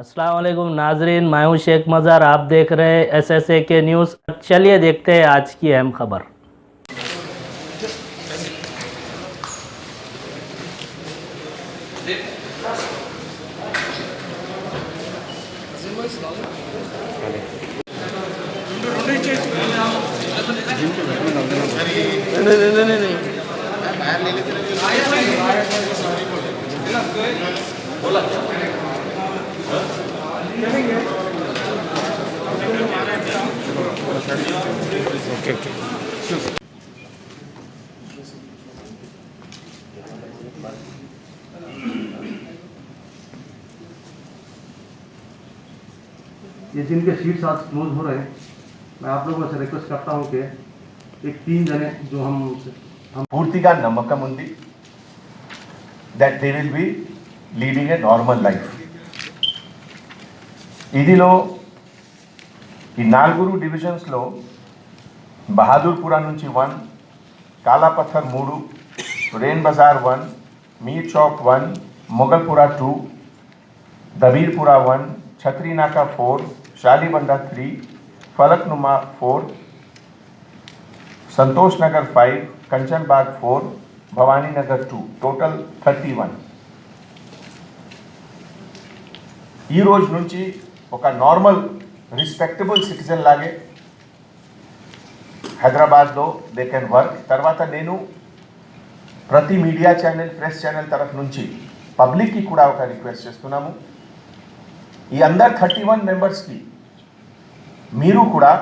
अस्सलाम वालेकुम नाजरीन, मैं हूं शेख मज़ार। आप देख रहे हैं SSA के न्यूज़। चलिए देखते हैं आज की अहम खबर। ये जिनके सीट्स आज क्लोज हो रहे हैं, मैं आप लोगों से रिक्वेस्ट करता हूँ कि एक 3 जने जो हम పూర్తిగా నమ్మకం ఉంది that they will be leading a normal life. ఇదిలో ఈ 4 డివిజన్స్లో బహాదూర్పురా నుంచి 1, కాలాపథర్ 3, రెయిన్ బజార్ 1, మీర్ చౌక్ 1, మొగల్పురా 2, దబీర్పురా 1, छतरीनाका 4, शालीबंडा 3, फलकनुमा 4, संतोष नगर 5, कंचन बाग 4, भवानी नगर 2, टोटल 31. ఈ రోజు నుంచి ఒక నార్మల్ రిస్పెక్టబుల్ సిటిజన్ లాగే హైదరాబాద్లో దే కెన్ వర్క్. తర్వాత నేను ప్రతి మీడియా ఛానల్, ప్రెస్ ఛానల్ తరఫు నుంచి పబ్లిక్కి కూడా ఒక రిక్వెస్ట్ చేస్తున్నాము. ఈ అందర్ 31 మెంబర్స్కి మీరు కూడా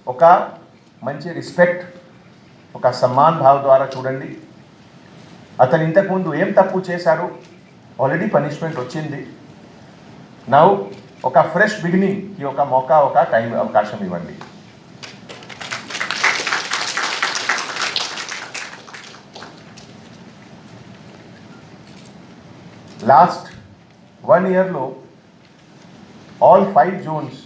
ఒక మంచి రెస్పెక్ట్, ఒక సమ్మాన్ భావ్ ద్వారా చూడండి. అతను ఇంతకుముందు ఏం తప్పు చేశారు, ఆల్రెడీ పనిష్మెంట్ వచ్చింది. నౌ ఒక ఫ్రెష్ బిగినింగ్కి ఒక మౌకా, ఒక టైం, అవకాశం ఇవ్వండి. లాస్ట్ 1 ఇయర్లో all 5 zones,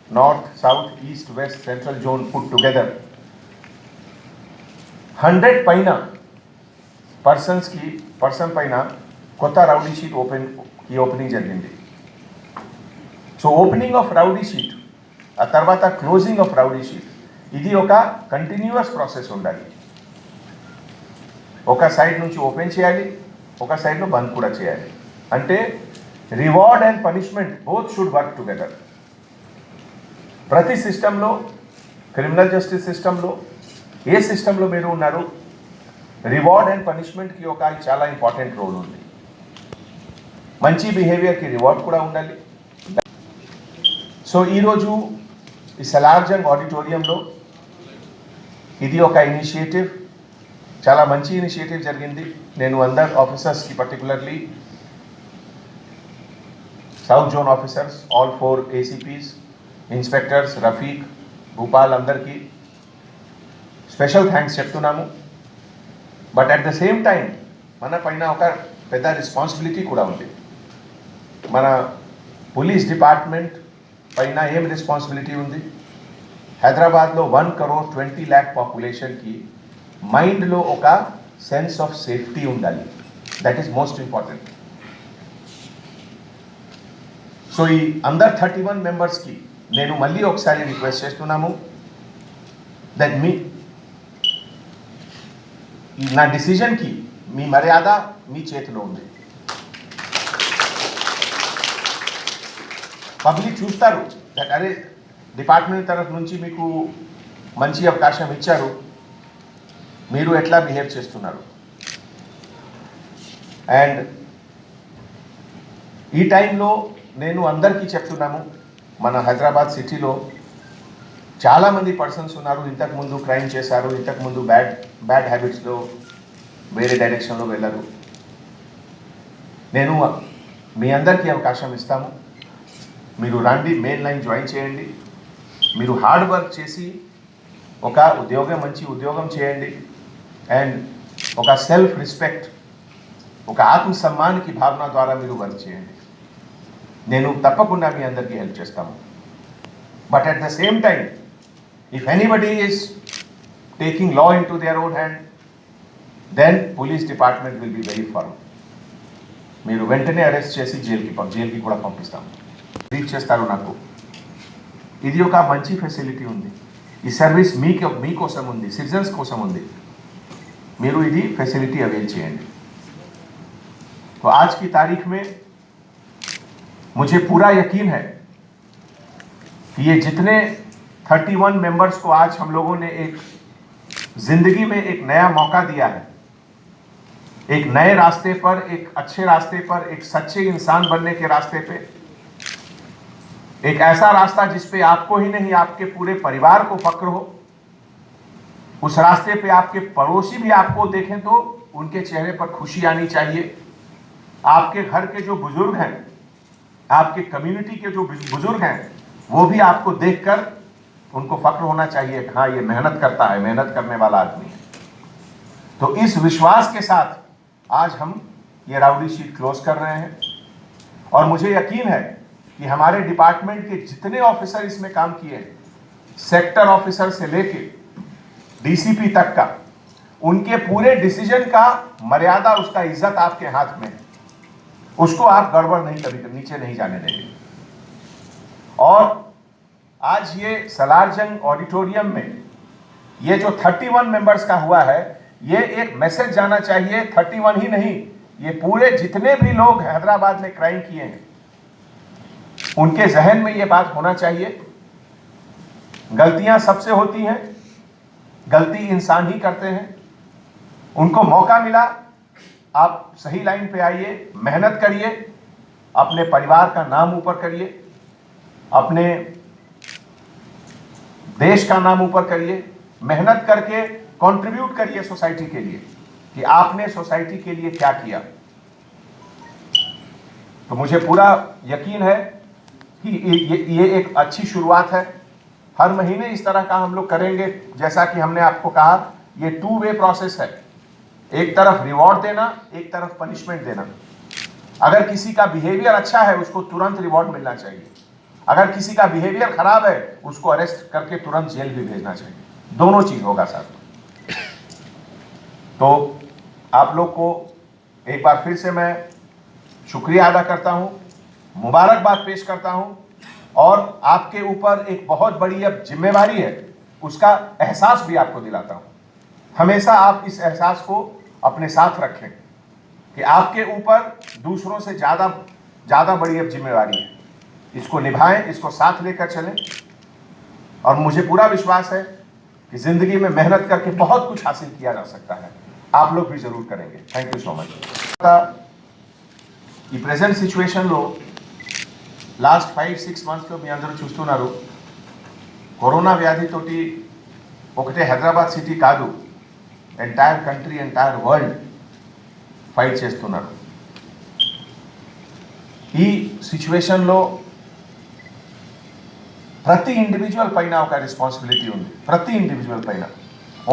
north, south, east, west, central zone put together, 100 paina person paina kota rowdy sheet opening jarigindi. So opening of rowdy sheet, a tarvata closing of rowdy sheet, idi oka continuous process undali. Oka side nunchi open cheyali, oka side lo band kuda cheyali. Ante reward and punishment both should work together. ప్రతి సిస్టంలో, criminal justice సిస్టంలో, ఏ సిస్టంలో మీరు ఉన్నారు, reward and పనిష్మెంట్కి ఒక చాలా important role ఉంది. మంచి బిహేవియర్కి రివార్డ్ కూడా ఉండాలి. సో ఈరోజు ఈ సలార్జంగ్ ఆడిటోరియంలో ఇది ఒక ఇనిషియేటివ్, చాలా మంచి ఇనిషియేటివ్ జరిగింది. నేను అందరు ఆఫీసర్స్కి, particularly south zone officers, all 4 ACPs, inspectors, Rafiq, Bhupal అందరికీ స్పెషల్ థ్యాంక్స్ చెప్తున్నాము. But at the same time మన పైన ఒక పెద్ద రెస్పాన్సిబిలిటీ కూడా ఉంది. మన పోలీస్ డిపార్ట్మెంట్ పైన ఏం రెస్పాన్సిబిలిటీ ఉంది, హైదరాబాద్లో 1,20,00,000 పాపులేషన్కి మైండ్లో ఒక సెన్స్ ఆఫ్ సేఫ్టీ ఉండాలి. That is most important. So ఈ అందర్ 31 మెంబర్స్కి నేను మళ్ళీ ఒకసారి రిక్వెస్ట్ చేస్తున్నాము దట్ నా డిసిజన్కి మీ మర్యాద మీ చేతిలో ఉంది. పబ్లిక్ చూస్తారు దట్ అరే డిపార్ట్మెంట్ తరఫు నుంచి మీకు మంచి అవకాశం ఇచ్చారు, మీరు ఎట్లా బిహేవ్ చేస్తున్నారు. అండ్ ఈ టైంలో నేను అందరికీ చెప్తున్నాము, మన హైదరాబాద్ సిటీలో చాలామంది పర్సన్స్ ఉన్నారు, ఇంతకుముందు క్రైమ్ చేశారు, ఇంతకుముందు బ్యాడ్ హ్యాబిట్స్లో వేరే డైరెక్షన్లో వెళ్ళరు. నేను మీ అందరికీ అవకాశం ఇస్తాము. మీరు రండి, మెయిన్ లైన్ జాయిన్ చేయండి. మీరు హార్డ్ వర్క్ చేసి ఒక మంచి ఉద్యోగం చేయండి. అండ్ ఒక సెల్ఫ్ రెస్పెక్ట్, ఒక ఆత్మ సమ్మాన్కి భావన ద్వారా మీరు వర్క్ చేయండి. నేను తప్పకుండా మీ అందరికీ హెల్ప్ చేస్తాము. But at the same time if anybody is taking law into their own hand, then police department will be very firm. మీరు వెంటనే అరెస్ట్ చేసి జైలుకి కూడా పంపిస్తాము. రీచ్ చేస్తారు నాకు. ఇది ఒక మంచి ఫెసిలిటీ ఉంది. ఈ సర్వీస్ మీకోసం ఉంది, సిటిజన్స్ కోసం ఉంది. మీరు ఇది फैसिलिटी अवेल చేయండి. तो आज की तारीख में मुझे पूरा यकीन है कि ये जितने 31 मेंबर्स को आज हम लोगों ने एक जिंदगी में एक नया मौका दिया है, एक नए रास्ते पर, एक अच्छे रास्ते पर, एक सच्चे इंसान बनने के रास्ते पे, एक ऐसा रास्ता जिस पे आपको ही नहीं आपके पूरे परिवार को फक्र हो, उस रास्ते पे आपके पड़ोसी भी आपको देखें तो उनके चेहरे पर खुशी आनी चाहिए. आपके घर के जो बुजुर्ग हैं, आपके कम्युनिटी के जो बुजुर्ग हैं, वो भी आपको देखकर उनको फक्र होना चाहिए कि हाँ ये मेहनत करता है, मेहनत करने वाला आदमी है. तो इस विश्वास के साथ आज हम ये राउडी शीट क्लोज कर रहे हैं. और मुझे यकीन है कि हमारे डिपार्टमेंट के जितने ऑफिसर इसमें काम किए हैं, सेक्टर ऑफिसर से लेके डीसीपी तक का, उनके पूरे डिसीजन का मर्यादा, उसका इज्जत आपके हाथ में है. उसको आप गड़बड़ नहीं कभी नीचे नहीं जाने देंगे. और आज ये सलारजंग ऑडिटोरियम में ये जो 31 मेंबर्स का हुआ है, ये एक मैसेज जाना चाहिए. 31 ही नहीं, ये पूरे जितने भी लोग हैदराबाद में क्राइम किए हैं उनके जहन में ये बात होना चाहिए. गलतियां सबसे होती हैं, गलती इंसान ही करते हैं. उनको मौका मिला, आप सही लाइन पे आइए, मेहनत करिए, अपने परिवार का नाम ऊपर करिए, अपने देश का नाम ऊपर करिए, मेहनत करके कंट्रीब्यूट करिए सोसाइटी के लिए कि आपने सोसाइटी के लिए क्या किया. तो मुझे पूरा यकीन है कि ये एक अच्छी शुरुआत है. हर महीने इस तरह का हम लोग करेंगे. जैसा कि हमने आपको कहा, ये 2 वे प्रोसेस है. एक तरफ रिवॉर्ड देना, एक तरफ पनिशमेंट देना. अगर किसी का बिहेवियर अच्छा है उसको तुरंत रिवॉर्ड मिलना चाहिए. अगर किसी का बिहेवियर खराब है उसको अरेस्ट करके तुरंत जेल भी भेजना चाहिए. दोनों चीज होगा साथ. तो आप लोग को एक बार फिर से मैं शुक्रिया अदा करता हूं, मुबारकबाद पेश करता हूं. और आपके ऊपर एक बहुत बड़ी अब जिम्मेवारी है, उसका एहसास भी आपको दिलाता हूं. हमेशा आप इस एहसास को अपने साथ रखें कि आपके ऊपर दूसरों से ज़्यादा बड़ी अब जिम्मेवारी है. इसको निभाएं, इसको साथ लेकर चलें. और मुझे पूरा विश्वास है कि ज़िंदगी में मेहनत करके बहुत कुछ हासिल किया जा सकता है. आप लोग भी ज़रूर करेंगे. Thank you so much. ఈ ప్రెజెంట్ సిచ్యువేషన్లో లాస్ట్ 5-6 మంత్స్లో మీ అందరూ చూస్తున్నారు, కరోనా వ్యాధితోటి ఒకటే హైదరాబాద్ సిటీ కాదు, entire country, entire world fight చేస్తున్నారు. ఈ సిచ్యువేషన్లో ప్రతి ఇండివిజువల్ పైన ఒక రెస్పాన్సిబిలిటీ ఉంది. ప్రతి ఇండివిజువల్ పైన.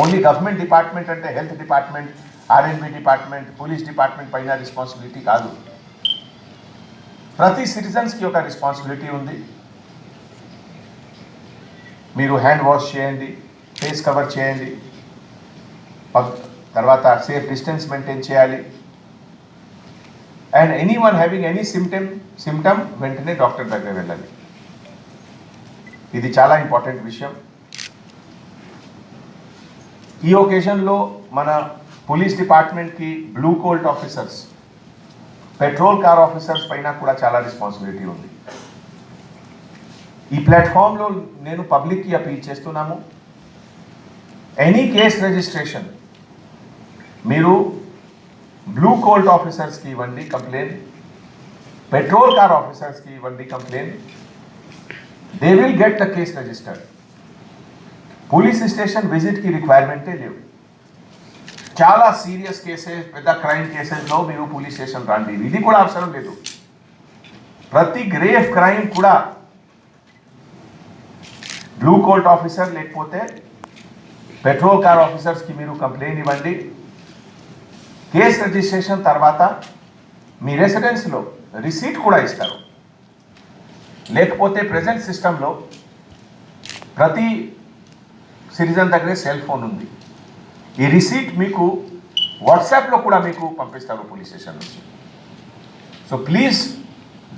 ఓన్లీ గవర్నమెంట్ డిపార్ట్మెంట్ అంటే హెల్త్ డిపార్ట్మెంట్, ఆర్ఎండ్బి డిపార్ట్మెంట్, పోలీస్ డిపార్ట్మెంట్ పైన రెస్పాన్సిబిలిటీ కాదు. ప్రతి సిటిజన్స్కి ఒక రెస్పాన్సిబిలిటీ ఉంది. మీరు హ్యాండ్ వాష్ చేయండి, ఫేస్ కవర్ చేయండి, తర్వాత సేఫ్ డిస్టెన్స్ మెయింటైన్ చేయాలి. And anyone having any symptom వెంటనే డాక్టర్ దగ్గర వెళ్ళాలి. ఇది చాలా ఇంపార్టెంట్ విషయం. ఈ ఒకేషన్లో మన పోలీస్ డిపార్ట్మెంట్కి blue Colt officers, petrol car officers పైన కూడా చాలా రెస్పాన్సిబిలిటీ ఉంది. ఈ ప్లాట్ఫామ్లో నేను పబ్లిక్కి అపీల్ చేస్తున్నాము, ఎనీ కేస్ రిజిస్ట్రేషన్ మీరు బ్లూ కోల్ట్ ఆఫీసర్స్కి ఇవ్వండి కంప్లైంట్, పెట్రోల్ కార్ ఆఫీసర్స్కి ఇవ్వండి complaint. They will get the case registered. Police station విజిట్కి రిక్వైర్మెంటే లేవు. చాలా సీరియస్ కేసెస్, పెద్ద క్రైమ్ కేసెస్లో మీరు పోలీస్ స్టేషన్ రండి, ఇది కూడా అవసరం లేదు. ప్రతి గ్రేవ్ క్రైమ్ కూడా బ్లూ కోల్ట్ ఆఫీసర్ లేకపోతే పెట్రోల్ కార్ ఆఫీసర్స్కి మీరు కంప్లైంట్ ఇవ్వండి. కేస్ రిజిస్ట్రేషన్ తర్వాత మీ రెసిడెన్స్లో రిసీట్ కూడా ఇస్తారు. లేకపోతే ప్రజెంట్ సిస్టంలో ప్రతి సిటిజన్ దగ్గరే సెల్ ఫోన్ ఉంది. ఈ రిసీట్ మీకు వాట్సాప్లో కూడా మీకు పంపిస్తారు పోలీస్ స్టేషన్ నుంచి. So please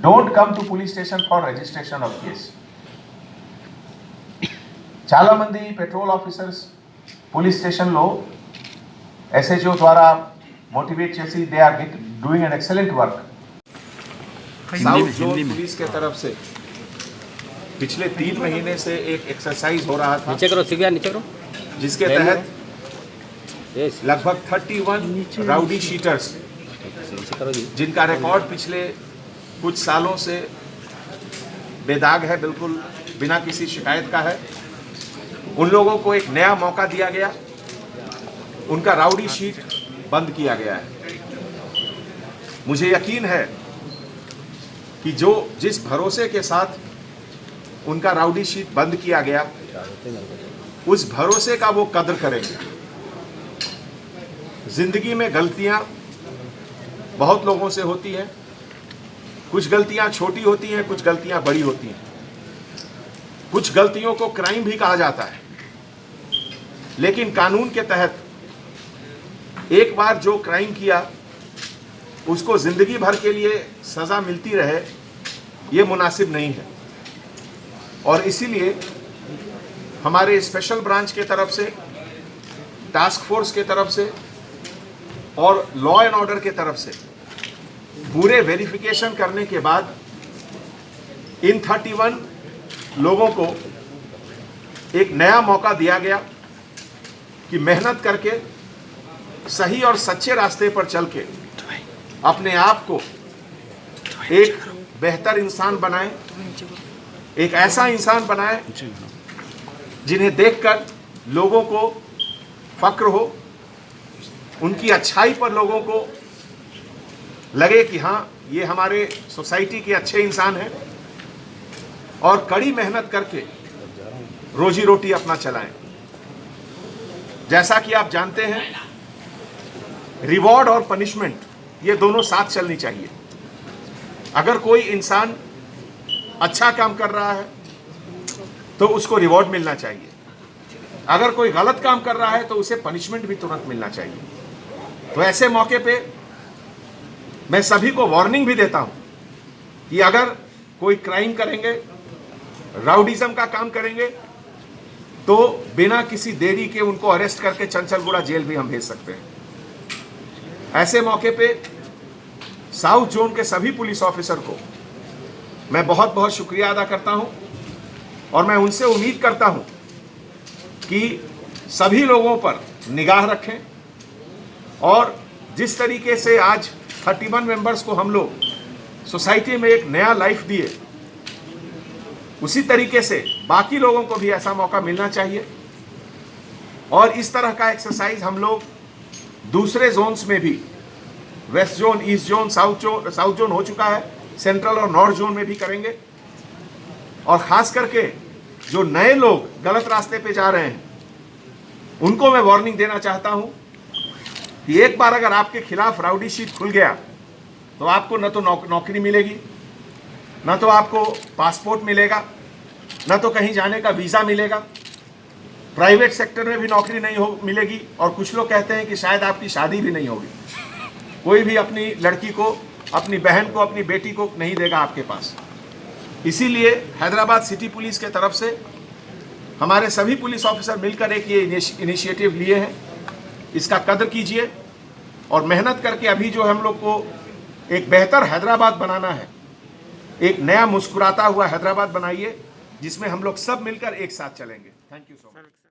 don't come to police station for registration of case. చాలా మంది పెట్రోల్ ఆఫీసర్స్ పోలీస్ స్టేషన్లో SHO ద్వారా మోటివేట్ చేసి they are doing an excellent work. South zone police के तरफ से पिछले 3 महीने से एक एक्सरसाइज हो रहा था नीचे करो सिविया नीचे करो जिसके तहत लगभग 31 राउडी शीटर्स करो जी जिनका रिकॉर्ड पिछले कुछ सालों से बेदाग है, बिल्कुल बिना किसी शिकायत का है, उन लोगों को एक नया मौका दिया गया. उनका राउडी शीट बंद किया गया है. मुझे यकीन है कि जो जिस भरोसे के साथ उनका राउडी शीट बंद किया गया उस भरोसे का वो कद्र करेंगे. जिंदगी में गलतियां बहुत लोगों से होती हैं. कुछ गलतियां छोटी होती हैं, कुछ गलतियां बड़ी होती हैं. कुछ गलतियों को क्राइम भी कहा जाता है, लेकिन कानून के तहत एक बार जो क्राइम किया उसको जिंदगी भर के लिए सजा मिलती रहे, ये मुनासिब नहीं है. और इसीलिए हमारे स्पेशल ब्रांच के तरफ से, टास्क फोर्स के तरफ से और लॉ एंड ऑर्डर के तरफ से पूरे वेरिफिकेशन करने के बाद इन 31 लोगों को एक नया मौका दिया गया कि मेहनत करके सही और सच्चे रास्ते पर चल के अपने आप को एक बेहतर इंसान बनाएं, एक ऐसा इंसान बनाएं जिन्हें देखकर लोगों को फक्र हो, उनकी अच्छाई पर लोगों को लगे कि हाँ ये हमारे सोसाइटी के अच्छे इंसान हैं, और कड़ी मेहनत करके रोजी रोटी अपना चलाएं. जैसा कि आप जानते हैं, रिवॉर्ड और पनिशमेंट ये दोनों साथ चलनी चाहिए. अगर कोई इंसान अच्छा काम कर रहा है तो उसको रिवॉर्ड मिलना चाहिए. अगर कोई गलत काम कर रहा है तो उसे पनिशमेंट भी तुरंत मिलना चाहिए. तो ऐसे मौके पे मैं सभी को वार्निंग भी देता हूं कि अगर कोई क्राइम करेंगे, राउडिज्म का काम करेंगे, तो बिना किसी देरी के उनको अरेस्ट करके चंचलगुड़ा जेल भी हम भेज सकते हैं. ऐसे मौके पे साउथ जोन के सभी पुलिस ऑफिसर को मैं बहुत बहुत शुक्रिया अदा करता हूं, और मैं उनसे उम्मीद करता हूं कि सभी लोगों पर निगाह रखें, और जिस तरीके से आज 31 मेंबर्स को हम लोग सोसाइटी में एक नया लाइफ दिए, उसी तरीके से बाकी लोगों को भी ऐसा मौका मिलना चाहिए. और इस तरह का एक्सरसाइज हम लोग दूसरे जोन्स में भी, west zone, east zone, south zone हो चुका है, सेंट्रल और नॉर्थ जोन में भी करेंगे. और ख़ास करके जो नए लोग गलत रास्ते पे जा रहे हैं उनको मैं वार्निंग देना चाहता हूं कि एक बार अगर आपके खिलाफ राउडी शीट खुल गया तो आपको न तो नौकरी मिलेगी, न तो आपको पासपोर्ट मिलेगा, न तो कहीं जाने का वीज़ा मिलेगा, प्राइवेट सेक्टर में भी नौकरी नहीं मिलेगी, और कुछ लोग कहते हैं कि शायद आपकी शादी भी नहीं होगी. कोई भी अपनी लड़की को, अपनी बहन को, अपनी बेटी को नहीं देगा आपके पास. इसीलिए हैदराबाद सिटी पुलिस के तरफ से हमारे सभी पुलिस ऑफिसर मिलकर एक ये इनिशिएटिव लिए हैं. इसका कद्र कीजिए और मेहनत करके अभी जो हम लोग को एक बेहतर हैदराबाद बनाना है, एक नया मुस्कुराता हुआ हैदराबाद बनाइए जिसमें हम लोग सब मिलकर एक साथ चलेंगे. Thank you so much.